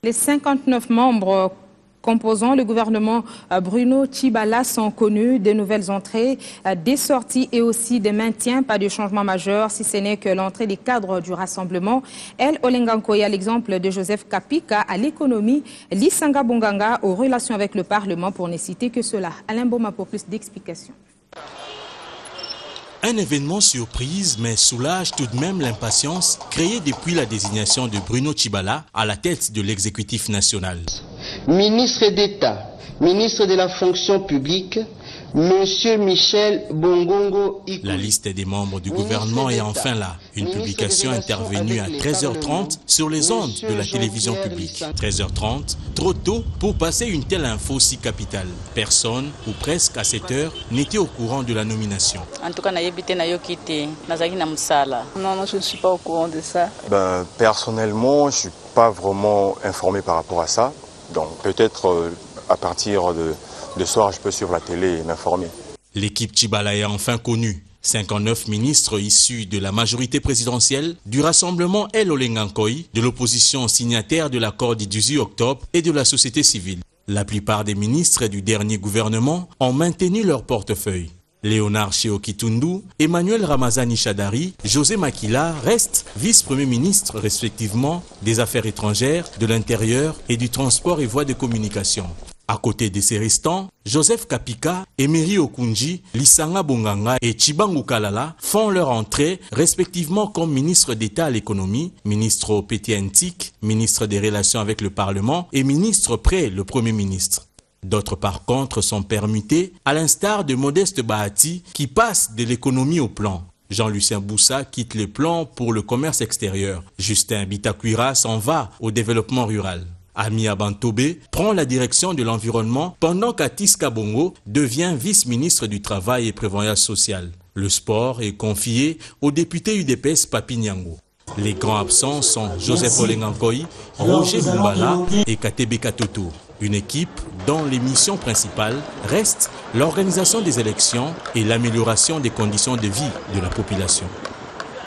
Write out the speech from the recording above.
Les 59 membres composant le gouvernement Bruno Tshibala sont connus des nouvelles entrées, des sorties et aussi des maintiens. Pas de changement majeur, si ce n'est que l'entrée des cadres du rassemblement. El Olenga-Nkoy, à l'exemple de Joseph Kapika, à l'économie, Lisanga Bonganga aux relations avec le Parlement, pour ne citer que cela. Alain Boma pour plus d'explications. Un événement surprise, mais soulage tout de même l'impatience créée depuis la désignation de Bruno Tshibala à la tête de l'exécutif national. Ministre d'État, ministre de la fonction publique, Monsieur Michel Bongongo Ikouli. La liste des membres du gouvernement est enfin là. Une publication intervenue à 13h30 sur les ondes de la télévision publique. 13h30, trop tôt pour passer une telle info si capitale. Personne, ou presque à cette heure, n'était au courant de la nomination. En tout cas, non, je ne suis pas au courant de ça. Personnellement, je ne suis pas vraiment informé par rapport à ça. Donc peut-être à partir de soir, je peux suivre la télé et m'informer. L'équipe Tshibala est enfin connue. 59 ministres issus de la majorité présidentielle, du rassemblement El Olenga-Nkoy, de l'opposition signataire de l'accord du 18 octobre et de la société civile. La plupart des ministres du dernier gouvernement ont maintenu leur portefeuille. Léonard Sheokitundu, Emmanuel Ramazani Chadari, José Makila restent vice-premier ministre respectivement des Affaires étrangères, de l'Intérieur et du Transport et voies de communication. À côté de ces restants, Joseph Kapika, Emery Okunji, Lisanga Bonganga et Tshibangou Kalala font leur entrée respectivement comme ministre d'État à l'économie, ministre au PTNTIC, ministre des Relations avec le Parlement et ministre près le Premier ministre. D'autres par contre sont permutés, à l'instar de Modeste Bahati qui passe de l'économie au plan. Jean-Lucien Boussa quitte le plan pour le commerce extérieur. Justin Bitakwira s'en va au développement rural. Ami Abantobe prend la direction de l'environnement pendant qu'Atis Kabongo devient vice-ministre du Travail et Prévoyance sociale. Le sport est confié au député UDPS Papi Nyango. Les grands absents sont Joseph Olenga-Nkoy, Roger Bumbala et Katebe Katoto. Une équipe dont les missions principales restent l'organisation des élections et l'amélioration des conditions de vie de la population.